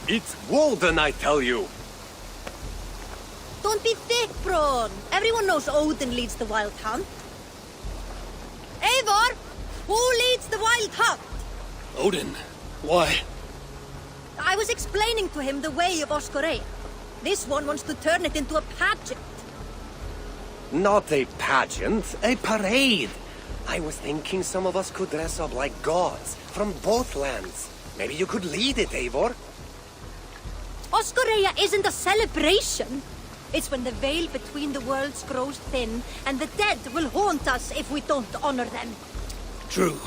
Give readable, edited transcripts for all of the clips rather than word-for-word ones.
It's Walden, I tell you! Don't be thick, Braun. Everyone knows Odin leads the wild hunt. Eivor! Who leads the wild hunt? Odin. Why? I was explaining to him the way of Oskoreia. This one wants to turn it into a pageant. Not a pageant, a parade. I was thinking some of us could dress up like gods from both lands. Maybe you could lead it, Eivor. Oskoreia isn't a celebration. It's when the veil between the worlds grows thin, and the dead will haunt us if we don't honor them. True.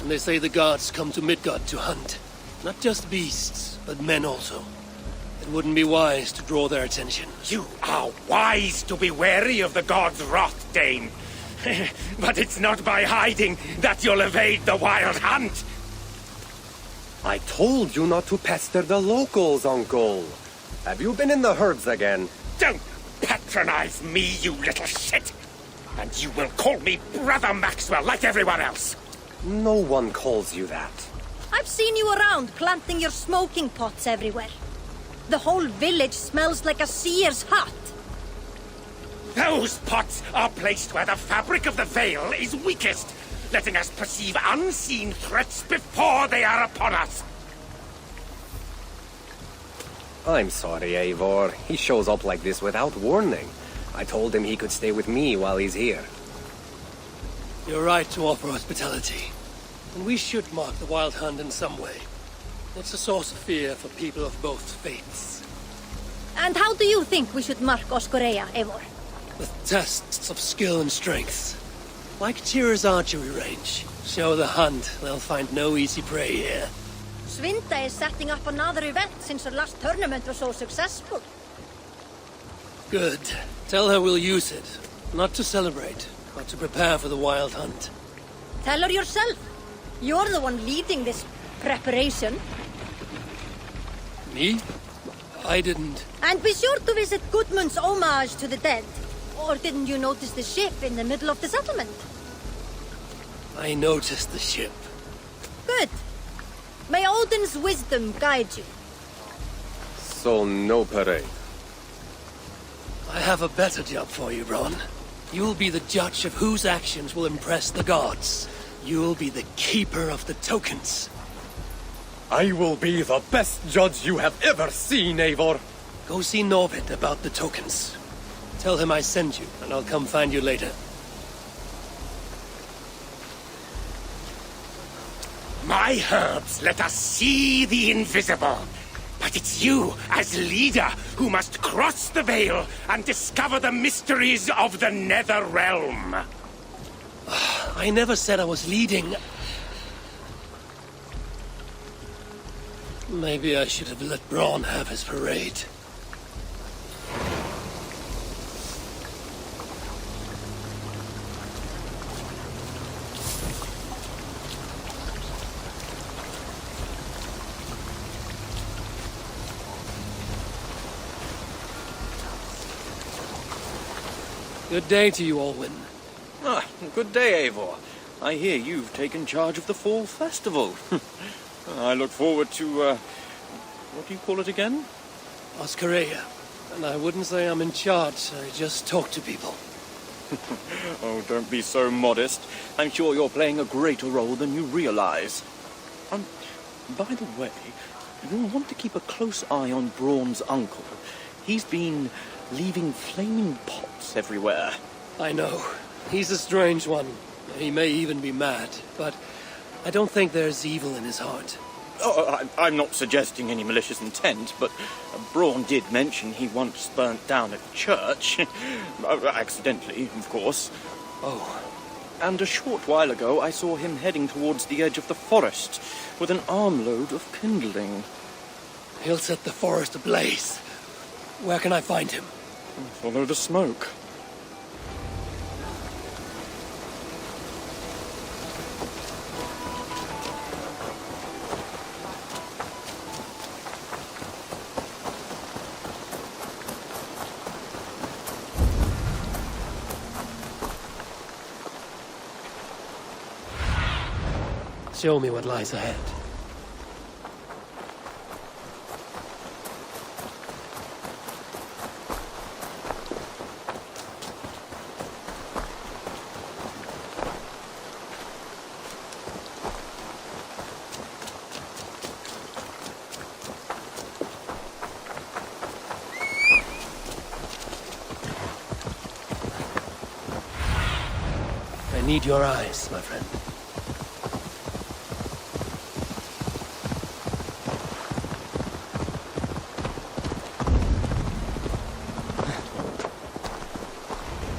And they say the gods come to Midgard to hunt. Not just beasts, but men also. It wouldn't be wise to draw their attention. You are wise to be wary of the god's wrath, Dane. But it's not by hiding that you'll evade the wild hunt. I told you not to pester the locals, Uncle. Have you been in the herds again? Don't patronize me, you little shit! And you will call me Brother Maxwell like everyone else. No one calls you that. I've seen you around planting your smoking pots everywhere. The whole village smells like a seer's hut. Those pots are placed where the fabric of the veil is weakest, letting us perceive unseen threats before they are upon us. I'm sorry, Eivor. He shows up like this without warning. I told him he could stay with me while he's here. You're right to offer hospitality. And we should mark the wild hunt in some way. It's a source of fear for people of both faiths. And how do you think we should mark Oskoreia, Eivor? With tests of skill and strength. Like Tyr's archery range. Show the hunt, they'll find no easy prey here. Svinda is setting up another event since her last tournament was so successful. Good. Tell her we'll use it. Not to celebrate, but to prepare for the wild hunt. Tell her yourself. You're the one leading this preparation. Me? I didn't. And be sure to visit Gudmund's homage to the dead. Or didn't you notice the ship in the middle of the settlement? I noticed the ship. Good. May Odin's wisdom guide you. So no parade. I have a better job for you, Ron. You'll be the judge of whose actions will impress the gods. You'll be the keeper of the tokens. I will be the best judge you have ever seen, Eivor. Go see Norvid about the tokens. Tell him I sent you, and I'll come find you later. My herbs let us see the invisible. But it's you, as leader, who must cross the veil and discover the mysteries of the Nether Realm. I never said I was leading. Maybe I should have let Braun have his parade. Good day to you, Olwyn. Ah, good day, Eivor. I hear you've taken charge of the fall festival. I look forward to, what do you call it again? Oskoreia. And I wouldn't say I'm in charge, I just talk to people. Oh, don't be so modest. I'm sure you're playing a greater role than you realize. By the way, you'll want to keep a close eye on Braun's uncle. He's been leaving flaming pots everywhere. I know. He's a strange one. He may even be mad, but I don't think there's evil in his heart. Oh, I'm not suggesting any malicious intent, but Braun did mention he once burnt down a church. Accidentally, of course. Oh. And a short while ago, I saw him heading towards the edge of the forest with an armload of kindling. He'll set the forest ablaze. Where can I find him? Follow the smoke. Show me what lies ahead. need your eyes, my friend.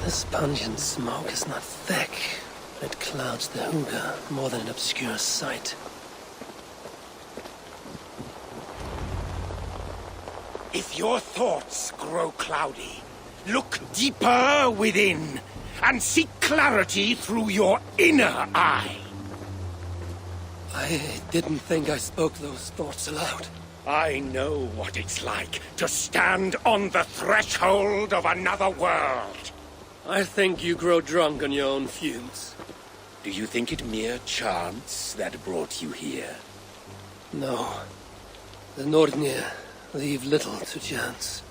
This pungent smoke is not thick, but it clouds the hookah more than it obscures sight. If your thoughts grow cloudy, look deeper within and seek clarity through your inner eye. I didn't think I spoke those thoughts aloud. I know what it's like to stand on the threshold of another world. I think you grow drunk on your own fumes. Do you think it mere chance that brought you here? No. The Nordnir leave little to chance.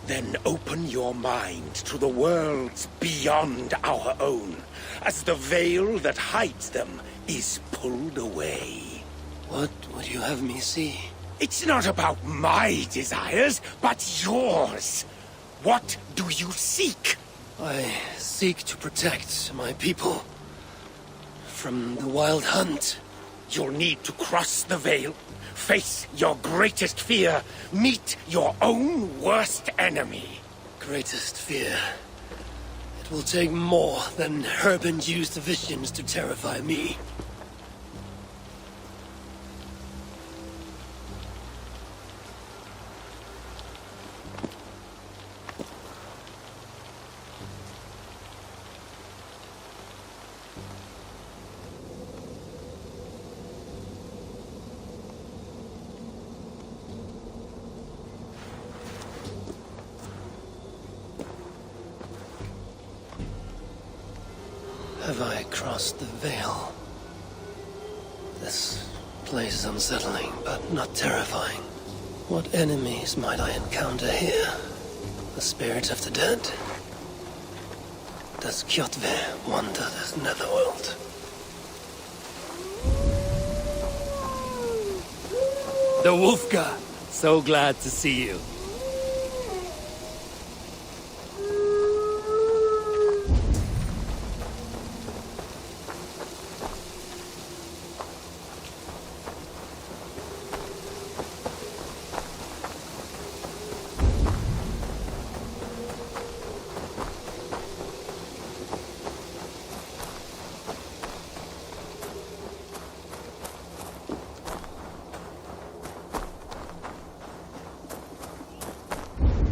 Then open your mind to the worlds beyond our own, as the veil that hides them is pulled away. What would you have me see? It's not about my desires, but yours. What do you seek? I seek to protect my people from the wild hunt. You'll need to cross the veil, face your greatest fear, meet your own worst enemy. Greatest fear. It will take more than herb-induced visions to terrify me. Have I crossed the veil? This place is unsettling, but not terrifying. What enemies might I encounter here? The spirits of the dead? Does Kjotve wander this netherworld? The Wolfka! So glad to see you.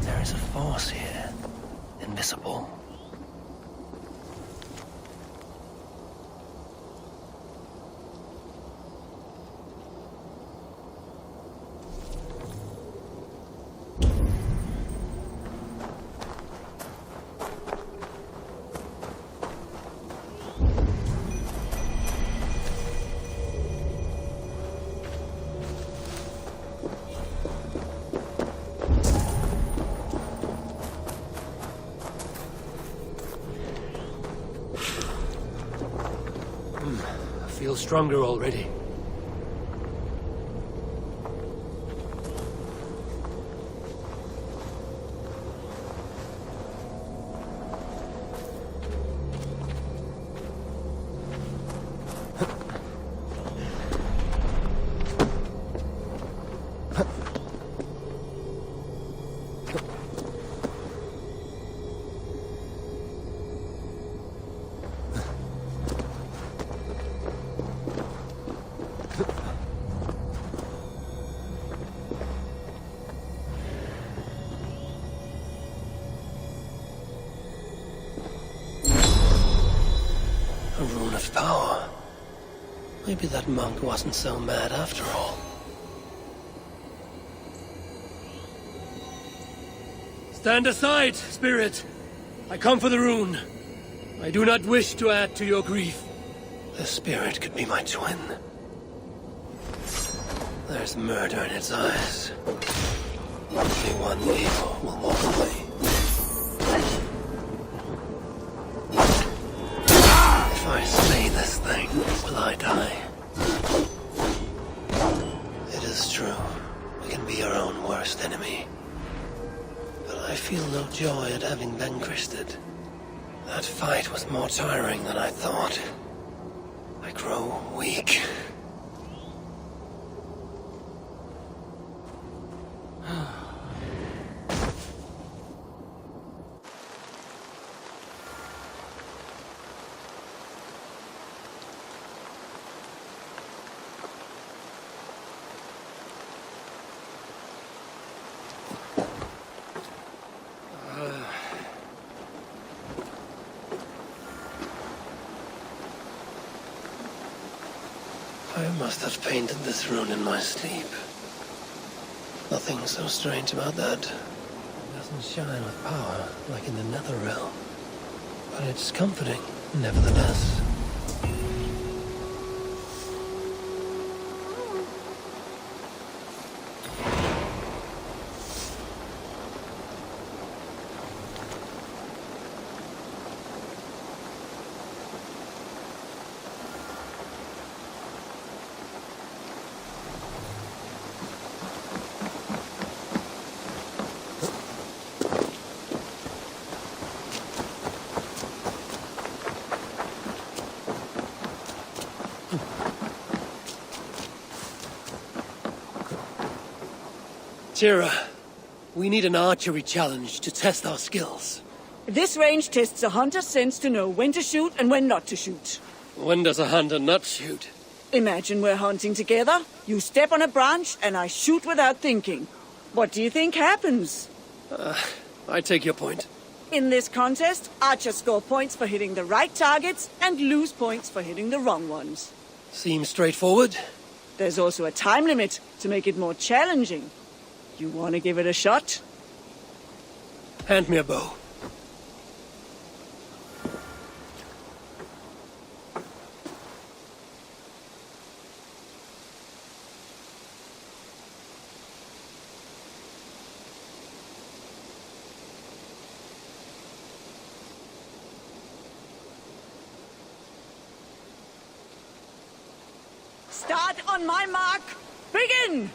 There is a force here, invisible. I feel stronger already. A rune of power. Maybe that monk wasn't so mad after all. Stand aside, spirit. I come for the rune. I do not wish to add to your grief. The spirit could be my twin. There's murder in its eyes. Only one evil will walk away. If I slay this thing, will I die? It is true. We can be our own worst enemy. But I feel no joy at having vanquished it. That fight was more tiring than I thought. I grow weak. I must have painted this rune in my sleep. Nothing so strange about that. It doesn't shine with power like in the nether realm. But it's comforting, nevertheless. Tira, we need an archery challenge to test our skills. This range tests a hunter's sense to know when to shoot and when not to shoot. When does a hunter not shoot? Imagine we're hunting together, you step on a branch, and I shoot without thinking. What do you think happens? I take your point. In this contest, archers score points for hitting the right targets and lose points for hitting the wrong ones. Seems straightforward. There's also a time limit to make it more challenging. You want to give it a shot? Hand me a bow. Start on my mark. Begin!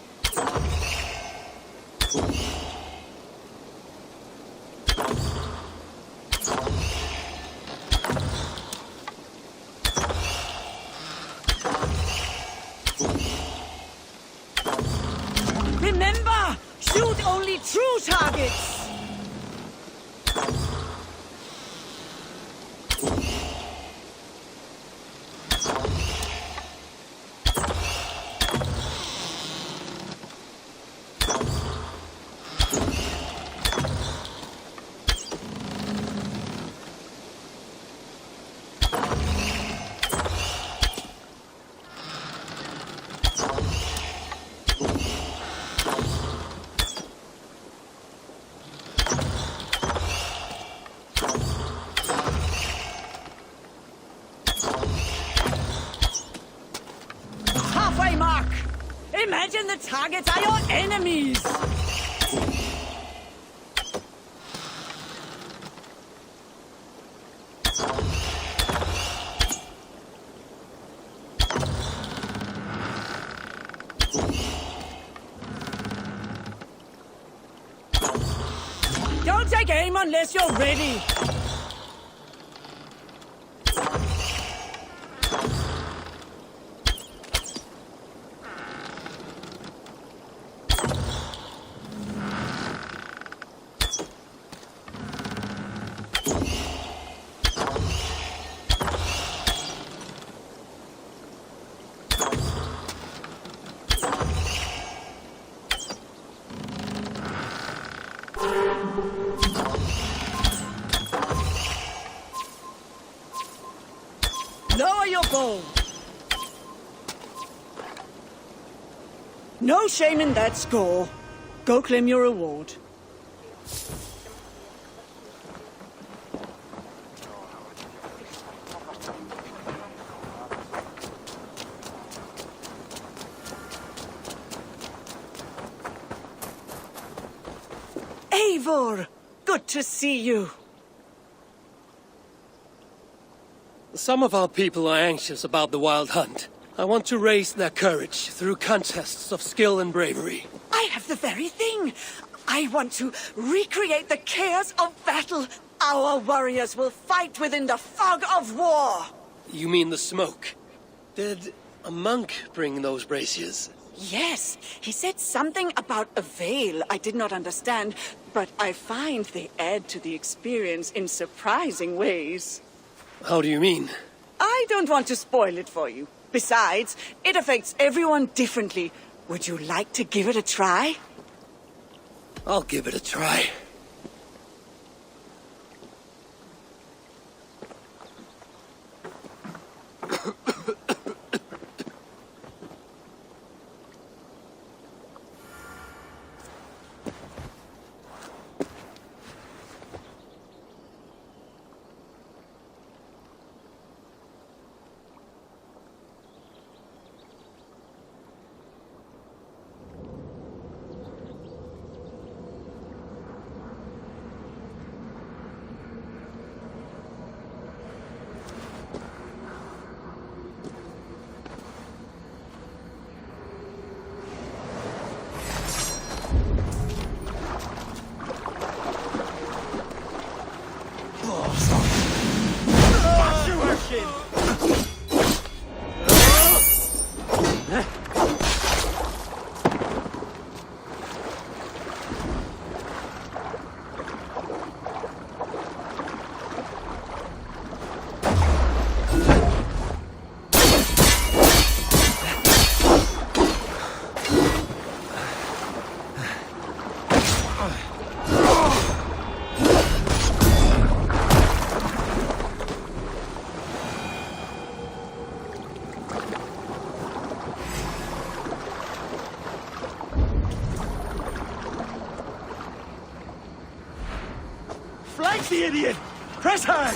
Remember, shoot only true targets. Halfway mark. Imagine the targets are your enemies. Don't take aim unless you're ready. Lower your bow. No shame in that score. Go claim your reward. Eivor! Good to see you. Some of our people are anxious about the wild hunt. I want to raise their courage through contests of skill and bravery. I have the very thing. I want to recreate the chaos of battle. Our warriors will fight within the fog of war. You mean the smoke? Did a monk bring those braziers? Yes, he said something about a veil I did not understand, but I find they add to the experience in surprising ways. How do you mean? I don't want to spoil it for you. Besides, it affects everyone differently. Would you like to give it a try? I'll give it a try. Flank the idiot! Press hard!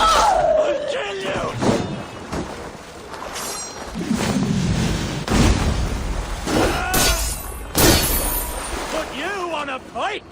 I'll kill you! Put you on a pike!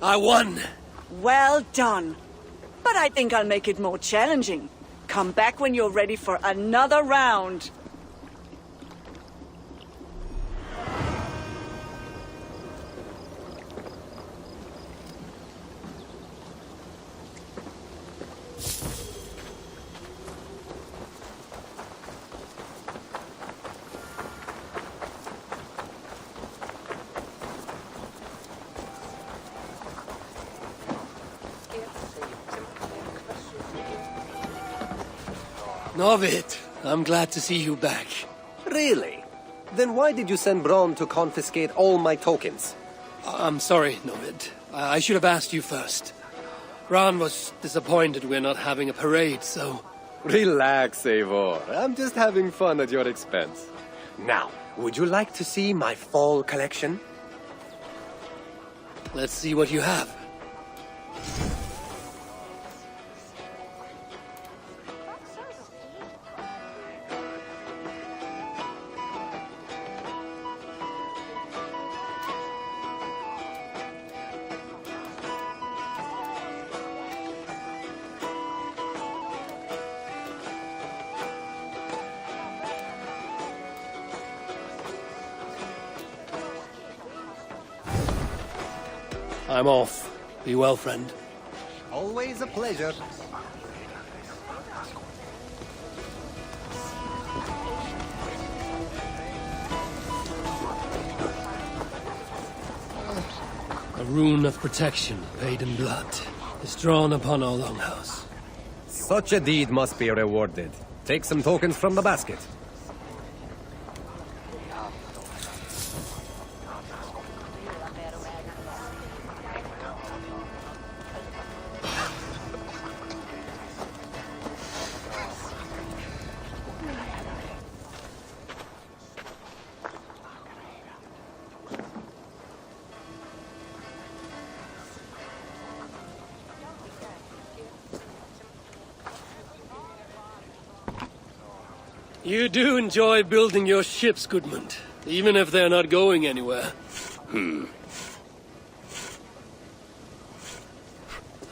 I won! Well done. But I think I'll make it more challenging. Come back when you're ready for another round. Novid, I'm glad to see you back. Really? Then why did you send Bron to confiscate all my tokens? I'm sorry, Novid. I should have asked you first. Ran was disappointed we're not having a parade, so... Relax, Eivor. I'm just having fun at your expense. Now, would you like to see my fall collection? Let's see what you have. I'm off. Be well, friend. Always a pleasure. A rune of protection, paid in blood, is drawn upon our longhouse. Such a deed must be rewarded. Take some tokens from the basket. You do enjoy building your ships, Gudmund, even if they're not going anywhere. I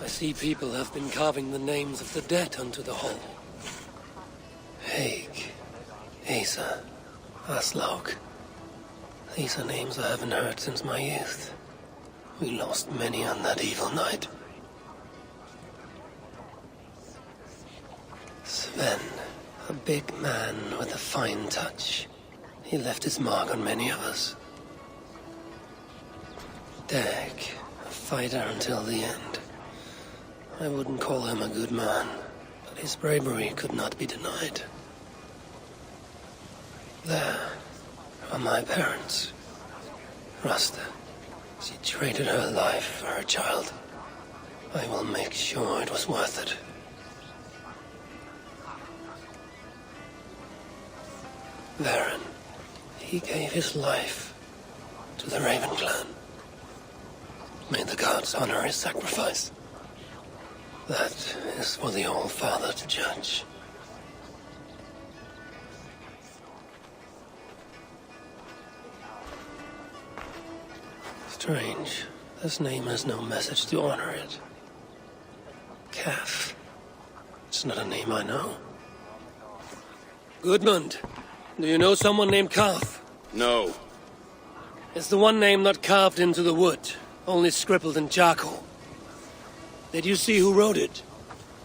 see people have been carving the names of the dead onto the hull. Haig, Asa, Aslaug. These are names I haven't heard since my youth. We lost many on that evil night. Sven. A big man with a fine touch. He left his mark on many of us. Dag, a fighter until the end. I wouldn't call him a good man, but his bravery could not be denied. There are my parents. Rasta, she traded her life for her child. I will make sure it was worth it. Varen, he gave his life to the Raven clan. May the gods honor his sacrifice. That is for the All-Father to judge. Strange. This name has no message to honor it. Calf. It's not a name I know. Gudmund. Do you know someone named Calf? No. It's the one name not carved into the wood, only scribbled in charcoal. Did you see who wrote it?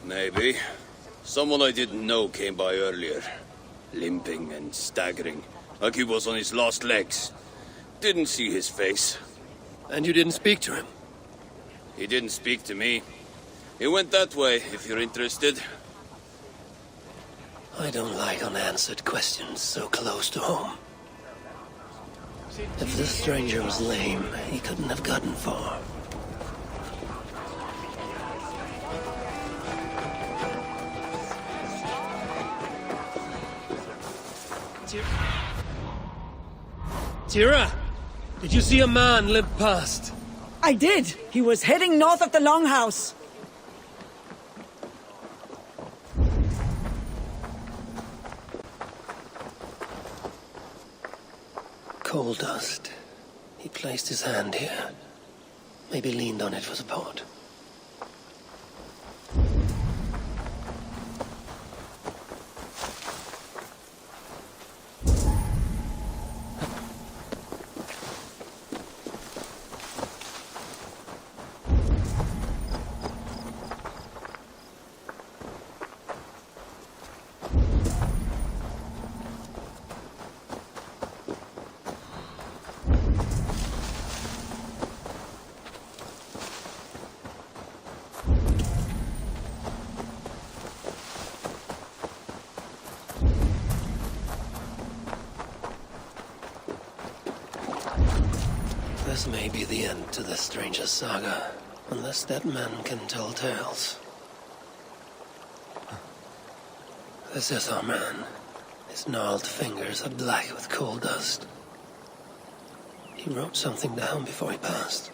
Maybe. Someone I didn't know came by earlier. Limping and staggering, like he was on his last legs. Didn't see his face. And you didn't speak to him? He didn't speak to me. He went that way, if you're interested. I don't like unanswered questions so close to home. If this stranger was lame, he couldn't have gotten far. Tira, did you see a man limp past? I did. He was heading north of the Longhouse. Coal dust. He placed his hand here. Maybe leaned on it for support. This may be the end to this stranger's saga, unless that man can tell tales. This is our man. His gnarled fingers are black with coal dust. He wrote something down before he passed.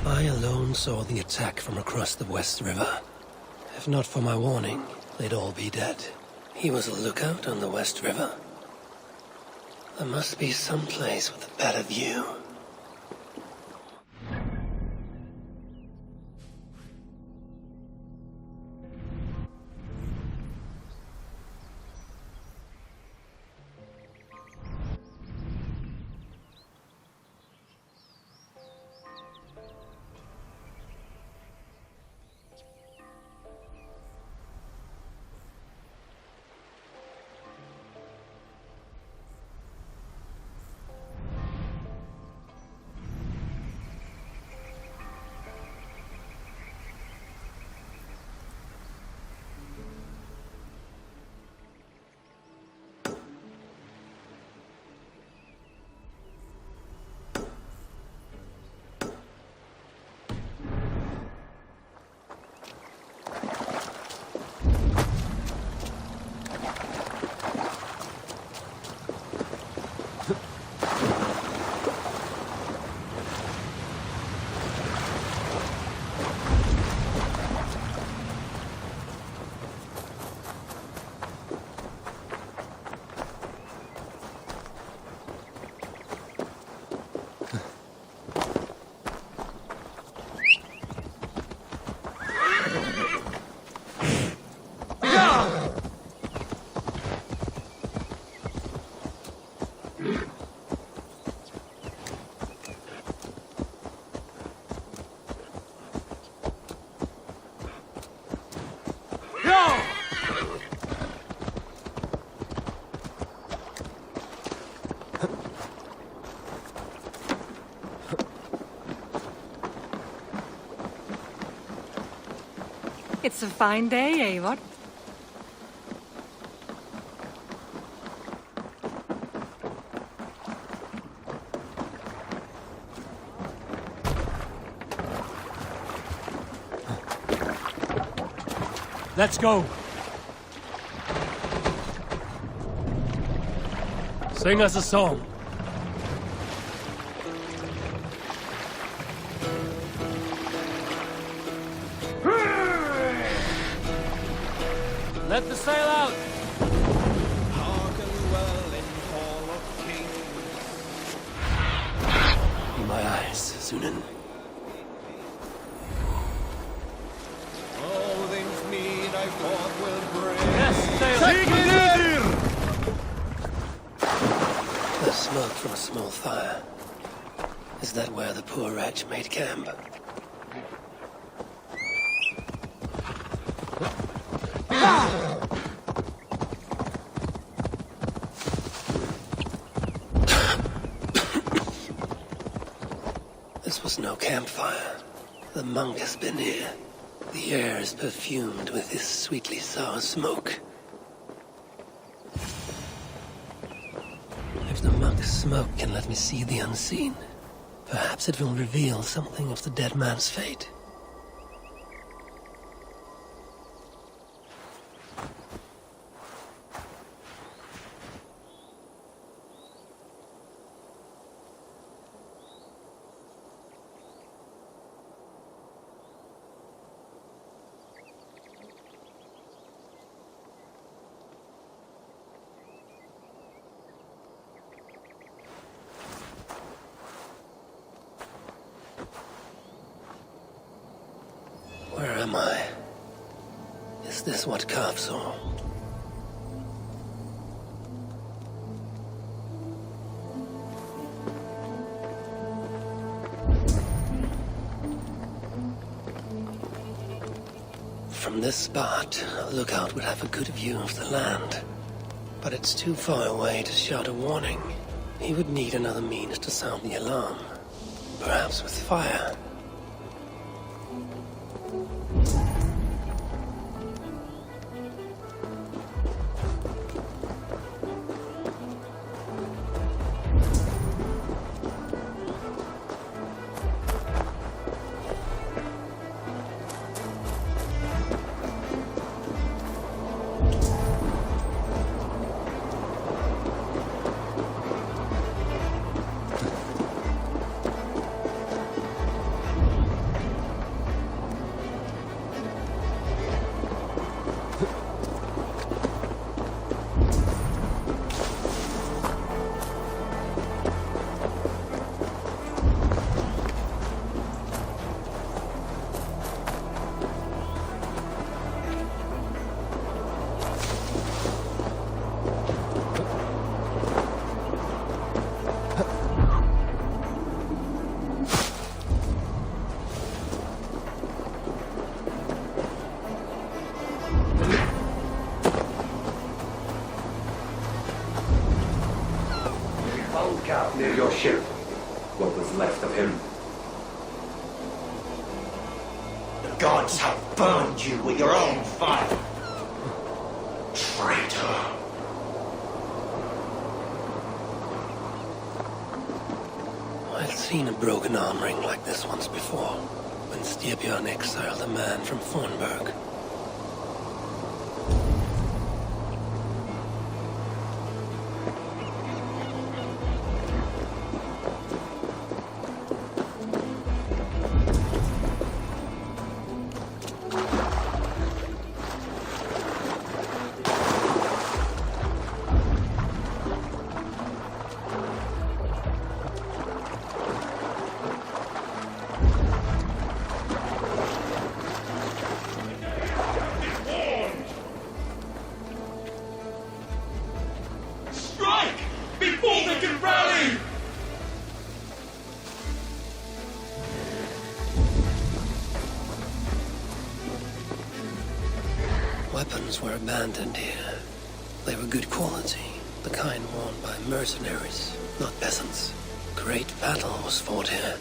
I alone saw the attack from across the West River. If not for my warning, they'd all be dead. He was a lookout on the West River. There must be some place with a better view. It's a fine day, Eivor. Let's go. Sing us a song. Let the sail out. In my eyes, Sunan. All things mean I thought will bring. Yes, sail. There's smoke from a small fire. Is that where the poor wretch made camp? This was no campfire. The monk has been here. The air is perfumed with his sweetly sour smoke. If the monk's smoke can let me see the unseen, perhaps it will reveal something of the dead man's fate. Where am I? Is this what Carp saw? From this spot, a lookout would have a good view of the land. But it's too far away to shout a warning. He would need another means to sound the alarm. Perhaps with fire. Bunker near your ship. What was left of him. The gods have burned you with your own fire. Traitor. I've seen a broken arm ring like this once before, when Styrbjörn exiled a man from Fornburg. Weapons were abandoned here. They were good quality, the kind worn by mercenaries, not peasants. Great battle was fought here.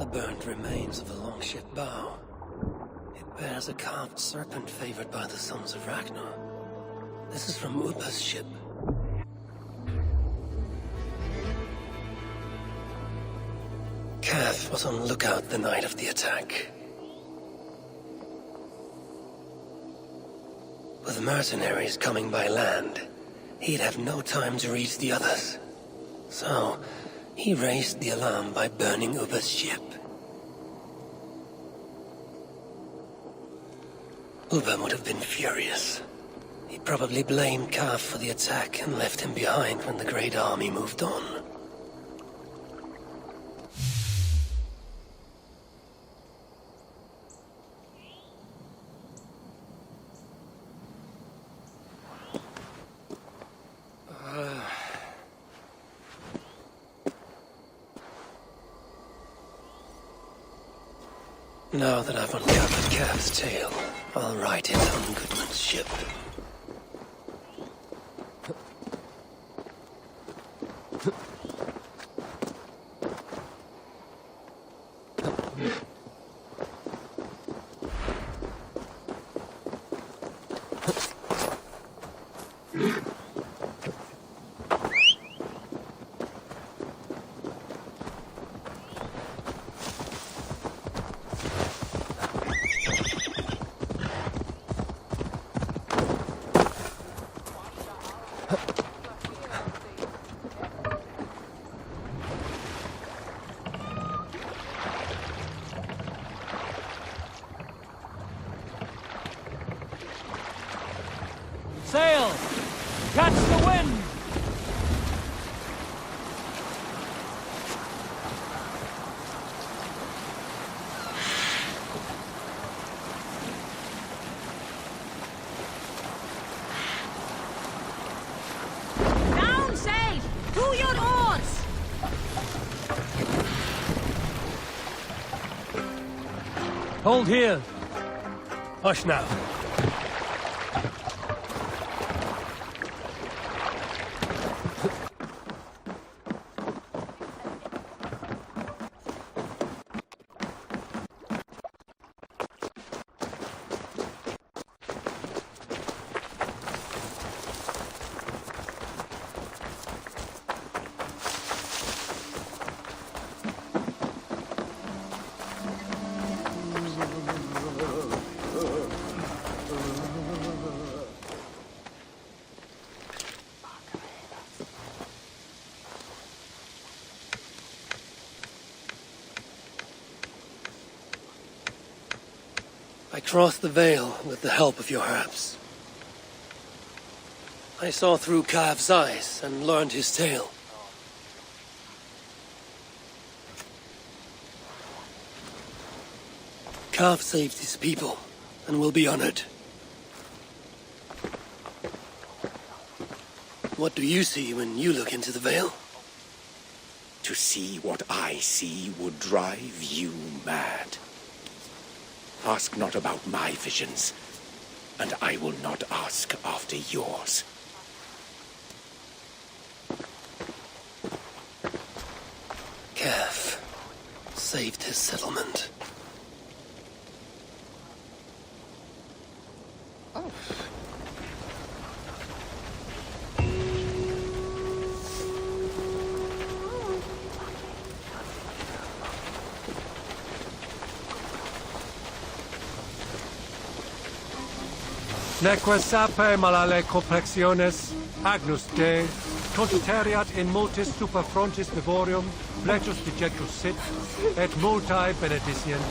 The burnt remains of the longship bow. It bears a carved serpent favored by the sons of Ragnar. This is from Ubba's ship. Kath was on lookout the night of the attack. With mercenaries coming by land, he'd have no time to reach the others. So, he raised the alarm by burning Ubba's ship. Ubba would have been furious. He probably blamed Kaf for the attack and left him behind when the Great Army moved on. Now that I've uncovered Kaf's tale, I'll write it on Goodman's ship. Sail! Catch the wind! Hold here. Hush now. I crossed the Vale with the help of your herbs. I saw through Kav's eyes and learned his tale. Kav saved his people and will be honored. What do you see when you look into the Vale? To see what I see would drive you mad. Ask not about my visions, and I will not ask after yours. Kav saved his settlement. Neque sape malale complexiones, agnus Dei, contuteriat in multis super frontis vivorium, plecus dejectus sit, et multae benedicient.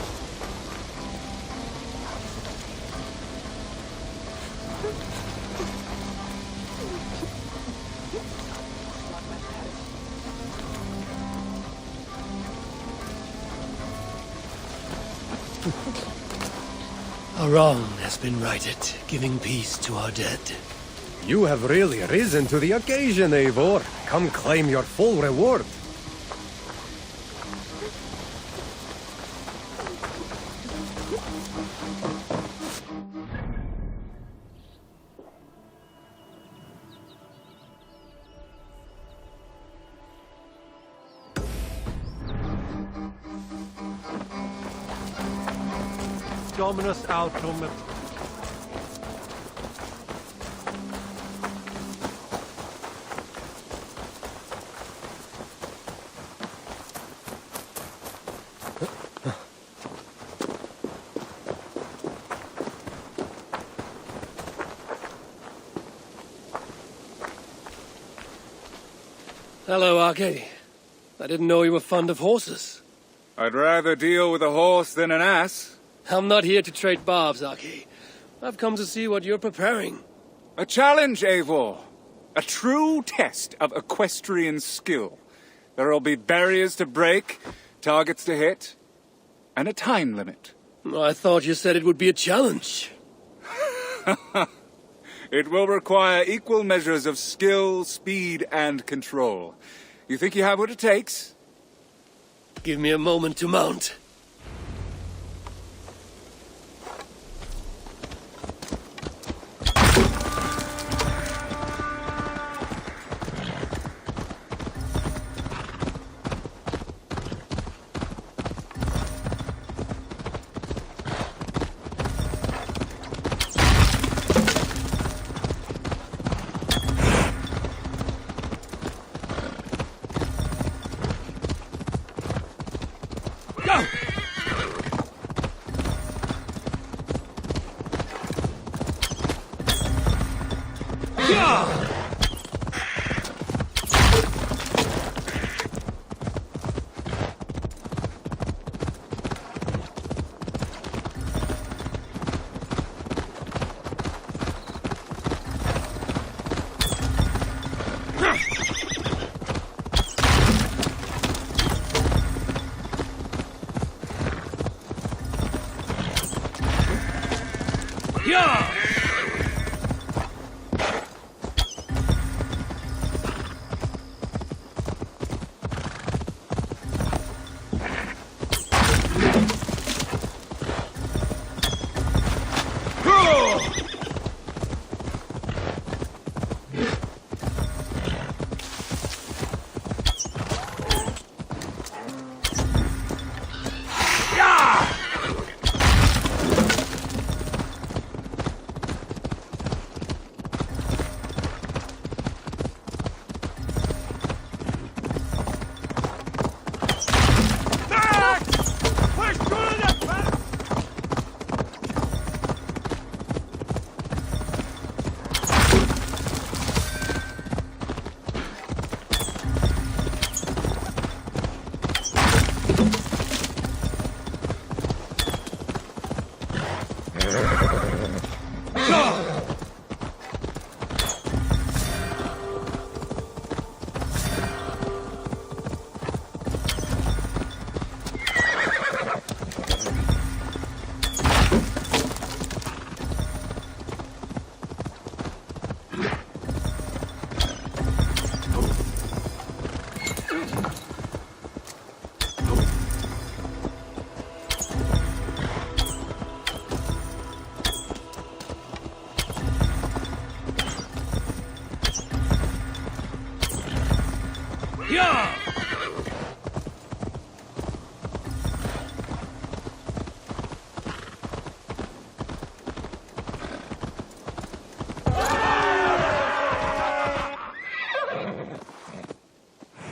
A wrong has been righted, giving peace to our dead. You have really risen to the occasion, Eivor. Come claim your full reward. Dominus autum. Hello, Arcady. I didn't know you were fond of horses. I'd rather deal with a horse than an ass. I'm not here to trade barbs, Arcady. I've come to see what you're preparing. A challenge, Eivor. A true test of equestrian skill. There'll be barriers to break, targets to hit, and a time limit. I thought you said it would be a challenge. It will require equal measures of skill, speed, and control. You think you have what it takes? Give me a moment to mount.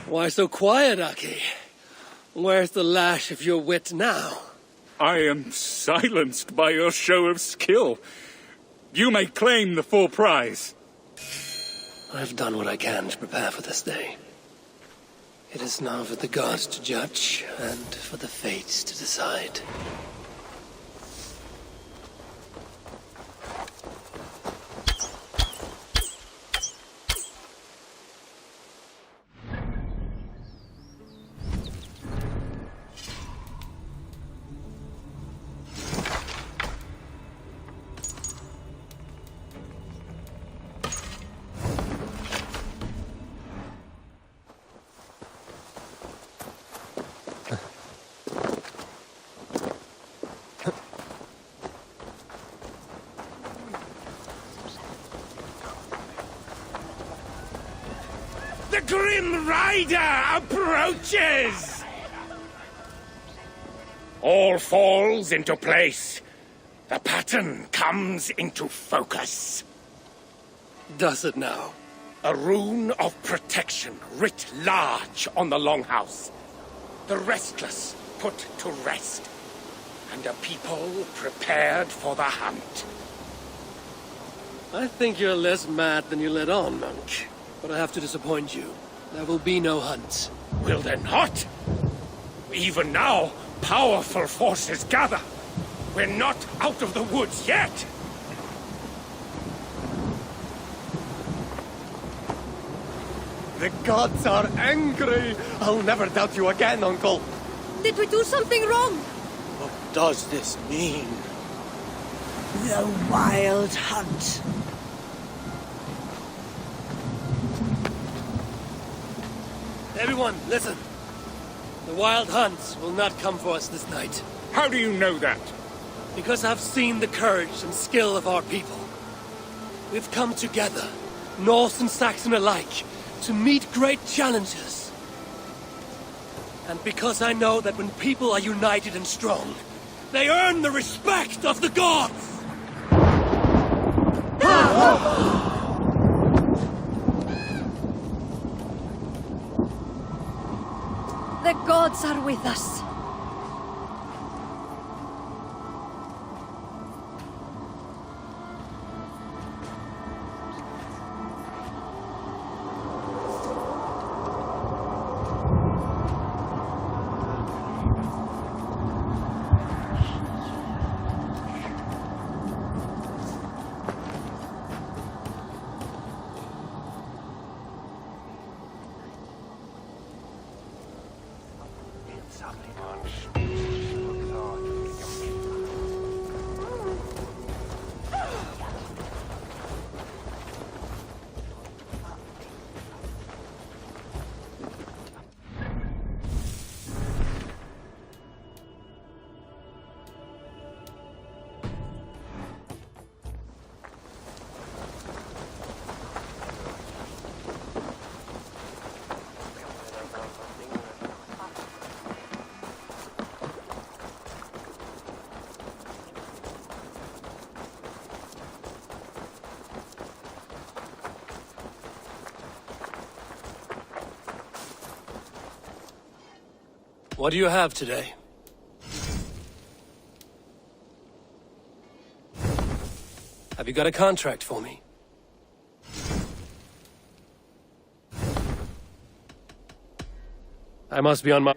Why so quiet, Aki? Where's the lash of your wit now? I am silenced by your show of skill. You may claim the full prize. I've done what I can to prepare for this day. It is now for the gods to judge, and for the fates to decide. The Grim Rider approaches! All falls into place. The pattern comes into focus. Does it now? A rune of protection writ large on the longhouse. The restless put to rest. And a people prepared for the hunt. I think you're less mad than you let on, monk. But I have to disappoint you. There will be no hunt. Will there not? Even now, powerful forces gather. We're not out of the woods yet. The gods are angry. I'll never doubt you again, Uncle. Did we do something wrong? What does this mean? The Wild Hunt. Everyone, listen. The Wild Hunt will not come for us this night. How do you know that? Because I've seen the courage and skill of our people. We've come together, Norse and Saxon alike, to meet great challenges. And because I know that when people are united and strong, they earn the respect of the gods! The gods are with us. What do you have today? Have you got a contract for me? I must be on my...